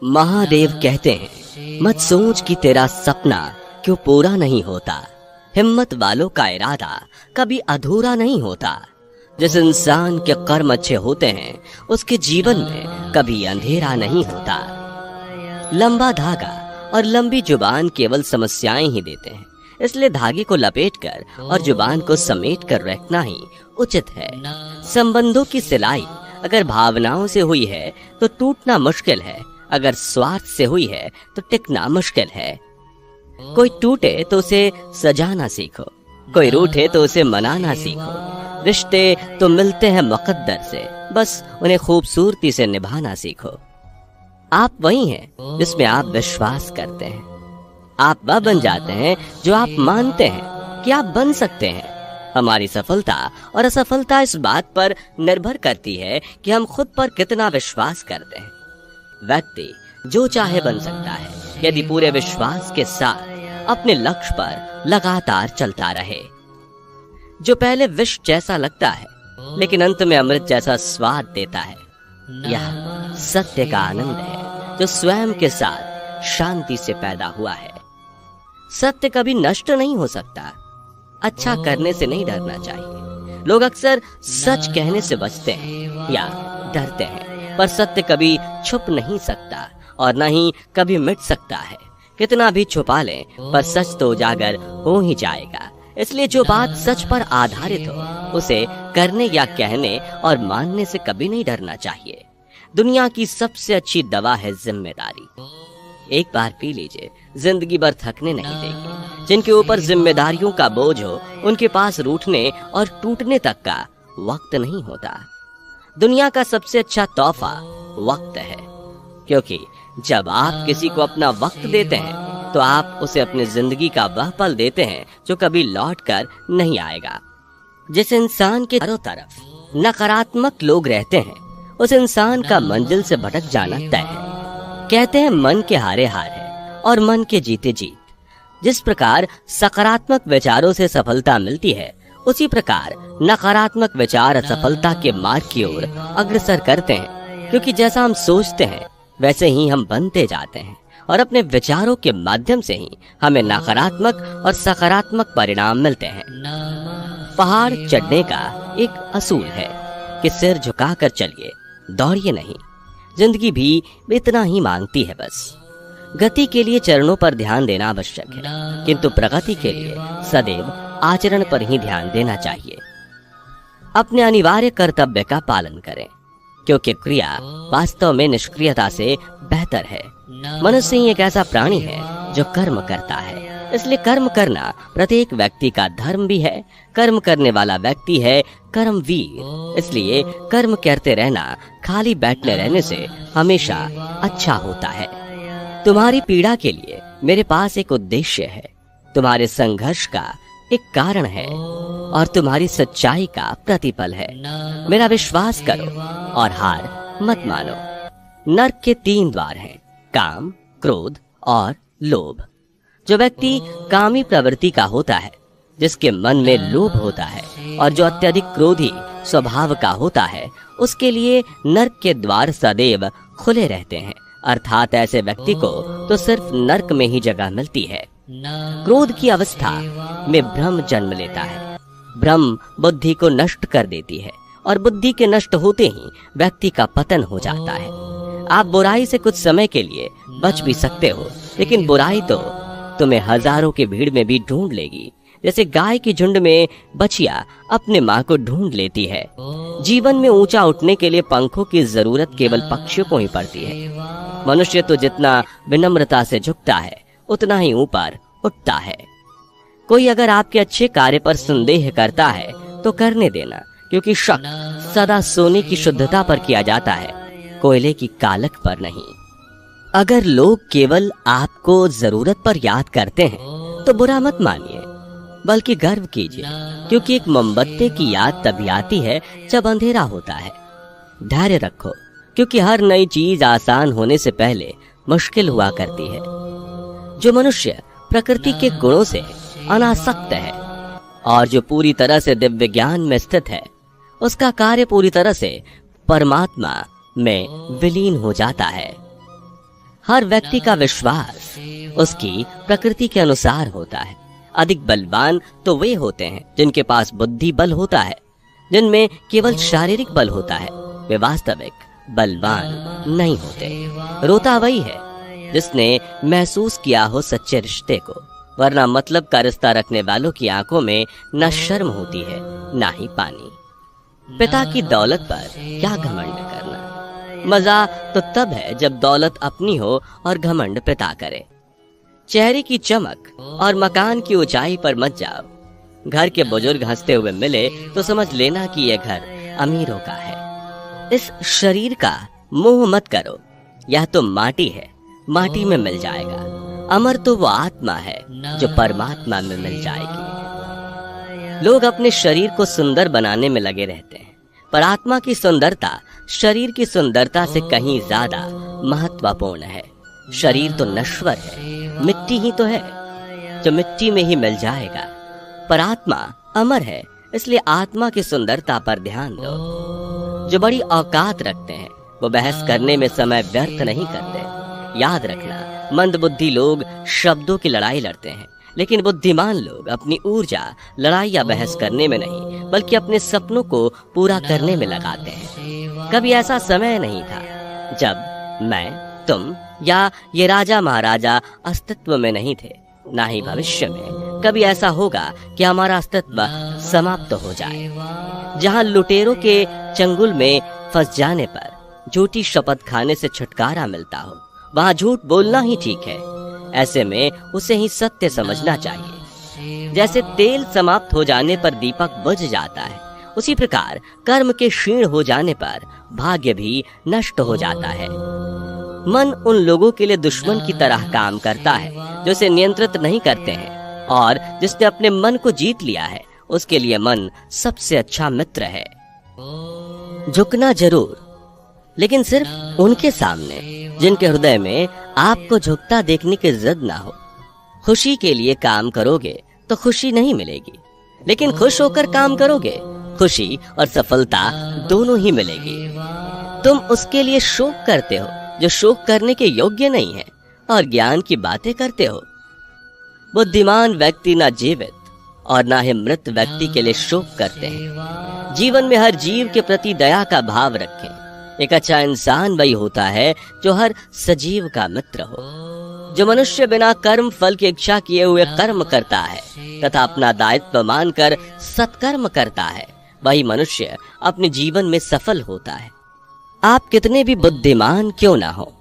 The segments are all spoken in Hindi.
महादेव कहते हैं, मत सोच कि तेरा सपना क्यों पूरा नहीं होता। हिम्मत वालों का इरादा कभी अधूरा नहीं होता। जिस इंसान के कर्म अच्छे होते हैं उसके जीवन में कभी अंधेरा नहीं होता। लंबा धागा और लंबी जुबान केवल समस्याएं ही देते हैं, इसलिए धागे को लपेटकर और जुबान को समेट कर रखना ही उचित है। संबंधों की सिलाई अगर भावनाओं से हुई है तो टूटना मुश्किल है, अगर स्वार्थ से हुई है तो टिकना मुश्किल है। कोई टूटे तो उसे सजाना सीखो, कोई रूठे तो उसे मनाना सीखो। रिश्ते तो मिलते हैं मुकद्दर से, बस उन्हें खूबसूरती से निभाना सीखो। आप वही हैं जिसमें आप विश्वास करते हैं। आप वह बन जाते हैं जो आप मानते हैं कि आप बन सकते हैं। हमारी सफलता और असफलता इस बात पर निर्भर करती है कि हम खुद पर कितना विश्वास करते हैं। व्यक्ति जो चाहे बन सकता है यदि पूरे विश्वास के साथ अपने लक्ष्य पर लगातार चलता रहे। जो पहले विष जैसा लगता है लेकिन अंत में अमृत जैसा स्वाद देता है, यह सत्य का आनंद है जो स्वयं के साथ शांति से पैदा हुआ है। सत्य कभी नष्ट नहीं हो सकता। अच्छा करने से नहीं डरना चाहिए। लोग अक्सर सच कहने से बचते हैं या डरते हैं, पर सत्य कभी छुप नहीं सकता और न ही कभी मिट सकता है। कितना भी छुपा लें पर सच तो उजागर हो ही जाएगा। इसलिए जो बात सच पर आधारित हो उसे करने या कहने और मानने से कभी नहीं डरना चाहिए। दुनिया की सबसे अच्छी दवा है जिम्मेदारी। एक बार पी लीजिए, जिंदगी भर थकने नहीं देगी। जिनके ऊपर जिम्मेदारियों का बोझ हो उनके पास रूठने और टूटने तक का वक्त नहीं होता। दुनिया का सबसे अच्छा तोहफा वक्त है, क्योंकि जब आप किसी को अपना वक्त देते हैं तो आप उसे अपनी जिंदगी का वह पल देते हैं जो कभी लौट कर नहीं आएगा। जिस इंसान के चारों तरफ नकारात्मक लोग रहते हैं उस इंसान का मंजिल से भटक जाना तय है। कहते हैं मन के हारे हार है और मन के जीते जीत। जिस प्रकार सकारात्मक विचारों से सफलता मिलती है, उसी प्रकार नकारात्मक विचार असफलता के मार्ग की ओर अग्रसर करते हैं, क्योंकि जैसा हम सोचते हैं वैसे ही हम बनते जाते हैं और अपने विचारों के माध्यम से ही हमें नकारात्मक और सकारात्मक परिणाम मिलते हैं। पहाड़ चढ़ने का एक असूल है कि सिर झुकाकर चलिए, दौड़िए नहीं। जिंदगी भी इतना ही मांगती है, बस गति के लिए चरणों पर ध्यान देना आवश्यक है, किंतु प्रगति के लिए सदैव आचरण पर ही ध्यान देना चाहिए। अपने अनिवार्य कर्तव्य का पालन करें, क्योंकि क्रिया वास्तव में निष्क्रियता से बेहतर है। मनुष्य ही एक ऐसा प्राणी है जो कर्म करता है, इसलिए कर्म करना प्रत्येक व्यक्ति का धर्म भी है। कर्म करने वाला व्यक्ति है कर्मवीर। इसलिए कर्म करते रहना खाली बैठने रहने से हमेशा अच्छा होता है। तुम्हारी पीड़ा के लिए मेरे पास एक उद्देश्य है, तुम्हारे संघर्ष का एक कारण है और तुम्हारी सच्चाई का प्रतिफल है। मेरा विश्वास करो और हार मत मानो। नर्क के 3 द्वार हैं, काम, क्रोध और लोभ। जो व्यक्ति कामी प्रवृत्ति का होता है, जिसके मन में लोभ होता है और जो अत्यधिक क्रोधी स्वभाव का होता है, उसके लिए नर्क के द्वार सदैव खुले रहते हैं। अर्थात ऐसे व्यक्ति को तो सिर्फ नर्क में ही जगह मिलती है। क्रोध की अवस्था में भ्रम जन्म लेता है। भ्रम बुद्धि को नष्ट कर देती है और बुद्धि के नष्ट होते ही व्यक्ति का पतन हो जाता है। आप बुराई से कुछ समय के लिए बच भी सकते हो, लेकिन बुराई तो तुम्हें हजारों की भीड़ में भी ढूंढ लेगी। जैसे गाय की झुंड में बछिया अपने माँ को ढूंढ लेती है। जीवन में ऊंचा उठने के लिए पंखों की जरूरत केवल पक्षियों को ही पड़ती है। मनुष्य तो जितना विनम्रता से झुकता है उतना ही ऊपर उठता है। कोई अगर आपके अच्छे कार्य पर संदेह करता है तो करने देना, क्योंकि शक सदा सोने की शुद्धता पर किया जाता है, कोयले की कालख पर नहीं। अगर लोग केवल आपको जरूरत पर याद करते हैं तो बुरा मत मानिए, बल्कि गर्व कीजिए, क्योंकि एक मोमबत्ती की याद तभी आती है जब अंधेरा होता है। धैर्य रखो, क्योंकि हर नई चीज आसान होने से पहले मुश्किल हुआ करती है। जो मनुष्य प्रकृति के गुणों से अनासक्त है और जो पूरी तरह से दिव्य ज्ञान में स्थित है, उसका कार्य पूरी तरह से परमात्मा में विलीन हो जाता है। हर व्यक्ति का विश्वास उसकी प्रकृति के अनुसार होता है। अधिक बलवान तो वे होते हैं जिनके पास बुद्धि बल होता है। जिनमें केवल शारीरिक बल होता है वे वास्तविक बलवान नहीं होते। रोता वही है जिसने महसूस किया हो सच्चे रिश्ते को, वरना मतलब का रिश्ता रखने वालों की आंखों में न शर्म होती है न ही पानी। पिता की दौलत पर क्या घमंड करना। मजा तो तब है जब दौलत अपनी हो और घमंड पिता करे। चेहरे की चमक और मकान की ऊंचाई पर मत जाओ। घर के बुजुर्ग हंसते हुए मिले तो समझ लेना कि यह घर अमीरों का है। इस शरीर का मोह मत करो, यह तो माटी है, माटी में मिल जाएगा। अमर तो वो आत्मा है जो परमात्मा में मिल जाएगी। लोग अपने शरीर को सुंदर बनाने में लगे रहते हैं, पर आत्मा की सुंदरता शरीर की सुंदरता से कहीं ज्यादा महत्वपूर्ण है। शरीर तो नश्वर है, मिट्टी ही तो है, जो मिट्टी में ही मिल जाएगा। पर आत्मा अमर है, इसलिए आत्मा की सुंदरता पर ध्यान दो। जो बड़ी औकात रखते हैं वो बहस करने में समय व्यर्थ नहीं करते। याद रखना, मंदबुद्धि लोग शब्दों की लड़ाई लड़ते हैं, लेकिन बुद्धिमान लोग अपनी ऊर्जा लड़ाई या बहस करने में नहीं बल्कि अपने सपनों को पूरा करने में लगाते हैं। कभी ऐसा समय नहीं था जब मैं, तुम या ये राजा महाराजा अस्तित्व में नहीं थे, ना ही भविष्य में कभी ऐसा होगा कि हमारा अस्तित्व समाप्त हो जाए। जहां लुटेरों के चंगुल में फंस जाने पर झूठी शपथ खाने से छुटकारा मिलता हो, वहां झूठ बोलना ही ठीक है। ऐसे में उसे ही सत्य समझना चाहिए। जैसे तेल समाप्त हो जाने पर दीपक बुझ जाता है, उसी प्रकार कर्म के क्षीण हो जाने पर भाग्य भी नष्ट हो जाता है। मन उन लोगों के लिए दुश्मन की तरह काम करता है जो इसे नियंत्रित नहीं करते हैं, और जिसने अपने मन को जीत लिया है उसके लिए मन सबसे अच्छा मित्र है। झुकना जरूर, लेकिन सिर्फ उनके सामने जिनके हृदय में आपको झुकता देखने की जिद ना हो। खुशी के लिए काम करोगे तो खुशी नहीं मिलेगी, लेकिन खुश होकर काम करोगे खुशी और सफलता दोनों ही मिलेगी। तुम उसके लिए शोक करते हो जो शोक करने के योग्य नहीं है, और ज्ञान की बातें करते हो। बुद्धिमान व्यक्ति ना जीवित और ना ही मृत व्यक्ति के लिए शोक करते हैं। जीवन में हर जीव के प्रति दया का भाव रखें। एक अच्छा इंसान वही होता है जो हर सजीव का मित्र हो। जो मनुष्य बिना कर्म फल की इच्छा किए हुए कर्म करता है तथा अपना दायित्व मानकर सत्कर्म करता है, वही मनुष्य अपने जीवन में सफल होता है। आप कितने भी बुद्धिमान क्यों ना हो,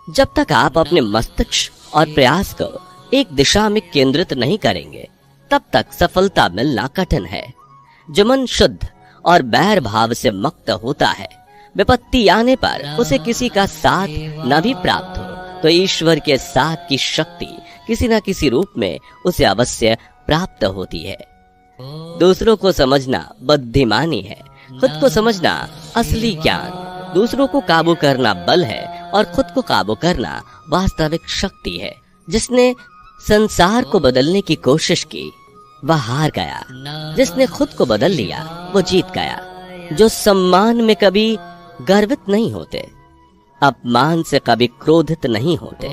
जब तक आप अपने मस्तिष्क और प्रयास को एक दिशा में केंद्रित नहीं करेंगे, तब तक सफलता मिलना कठिन है। जो मन शुद्ध और बैर भाव से मुक्त होता है, विपत्ति आने पर उसे किसी का साथ न भी प्राप्त हो तो ईश्वर के साथ की शक्ति किसी न किसी रूप में उसे अवश्य प्राप्त होती है। दूसरों को समझना बुद्धिमानी है, खुद को समझना असली ज्ञान। दूसरों को काबू करना बल है और खुद को काबू करना वास्तविक शक्ति है। जिसने संसार को बदलने की कोशिश की वह हार गया, जिसने खुद को बदल लिया वो जीत गया। जो सम्मान में कभी गर्वित नहीं होते, अपमान से कभी क्रोधित नहीं होते,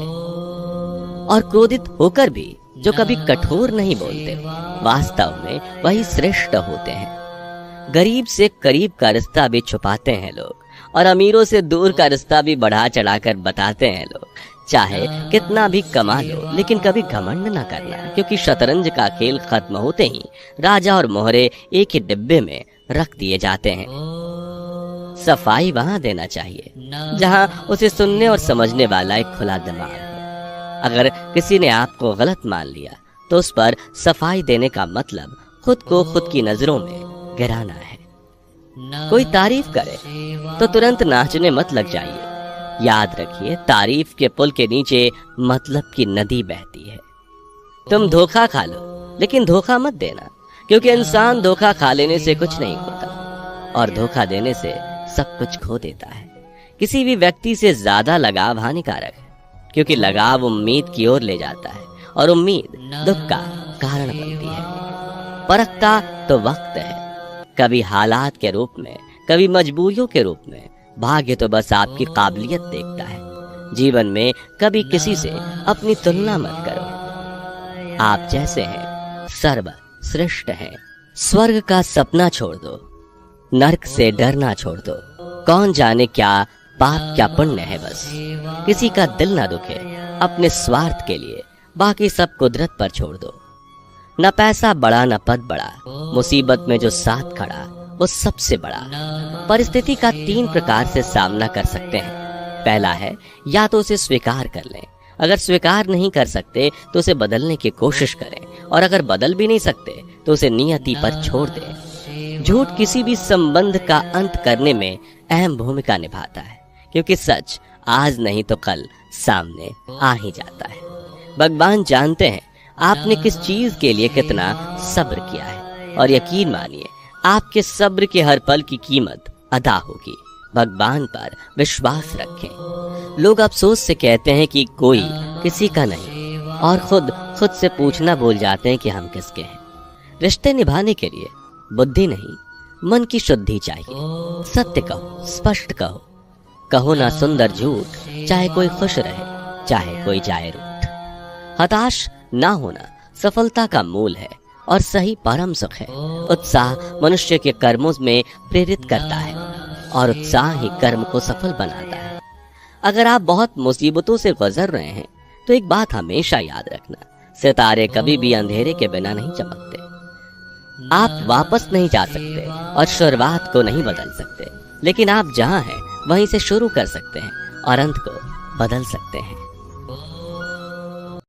और क्रोधित होकर भी जो कभी कठोर नहीं बोलते, वास्तव में वही श्रेष्ठ होते हैं। गरीब से करीब का रिश्ता भी छुपाते हैं लोग, और अमीरों से दूर का रिश्ता भी बढ़ा चढ़ाकर बताते हैं लोग। चाहे कितना भी कमा लो, लेकिन कभी घमंड ना करना, क्योंकि शतरंज का खेल खत्म होते ही राजा और मोहरे एक ही डिब्बे में रख दिए जाते हैं। सफाई वहां देना चाहिए जहां उसे सुनने और समझने वाला एक खुला दिमाग हो। अगर किसी ने आपको गलत मान लिया तो उस पर सफाई देने का मतलब खुद को खुद की नजरों में गिराना है। कोई तारीफ करे तो तुरंत नाचने मत लग जाइए। याद रखिए, तारीफ के पुल के नीचे मतलब की नदी बहती है। तुम धोखा खा लो, लेकिन धोखा मत देना, क्योंकि इंसान धोखा खा लेने से कुछ नहीं होता और धोखा देने से सब कुछ खो देता है। किसी भी व्यक्ति से ज्यादा लगाव हानिकारक है, क्योंकि लगाव उम्मीद की ओर ले जाता है और उम्मीद दुख का कारण बनती है। परखता तो वक्त है, कभी हालात के रूप में, कभी मजबूरियों के रूप में। भाग्य तो बस आपकी काबिलियत देखता है। जीवन में कभी किसी से अपनी तुलना मत करो। आप जैसे हैं सर्वश्रेष्ठ हैं। स्वर्ग का सपना छोड़ दो, नरक से डरना छोड़ दो। कौन जाने क्या पाप क्या पुण्य है, बस किसी का दिल ना दुखे अपने स्वार्थ के लिए, बाकी सब कुदरत पर छोड़ दो। न पैसा बड़ा न पद बड़ा, मुसीबत में जो साथ खड़ा वो सबसे बड़ा। परिस्थिति का 3 प्रकार से सामना कर सकते हैं। पहला है, या तो उसे स्वीकार कर लें, अगर स्वीकार नहीं कर सकते तो उसे बदलने की कोशिश करें, और अगर बदल भी नहीं सकते तो उसे नियति पर छोड़ दें। झूठ किसी भी संबंध का अंत करने में अहम भूमिका निभाता है, क्योंकि सच आज नहीं तो कल सामने आ ही जाता है। भगवान जानते हैं आपने किस चीज के लिए कितना सब्र किया है, और यकीन मानिए आपके सब्र के हर पल की कीमत अदा होगी। भगवान पर विश्वास रखें। लोग अफसोस से कहते हैं कि कोई किसी का नहीं, और खुद से पूछना भूल जाते हैं कि हम किसके हैं। रिश्ते निभाने के लिए बुद्धि नहीं, मन की शुद्धि चाहिए। सत्य कहो, स्पष्ट कहो, कहो ना सुंदर झूठ, चाहे कोई खुश रहे चाहे कोई जाए रूठ। हताश ना होना सफलता का मूल है, और सही परम सुख है। उत्साह मनुष्य के कर्मों में प्रेरित करता है, और उत्साह ही कर्म को सफल बनाता है। अगर आप बहुत मुसीबतों से गुजर रहे हैं तो एक बात हमेशा याद रखना, सितारे कभी भी अंधेरे के बिना नहीं चमकते। आप वापस नहीं जा सकते और शुरुआत को नहीं बदल सकते, लेकिन आप जहां हैं वहीं से शुरू कर सकते हैं और अंत को बदल सकते हैं।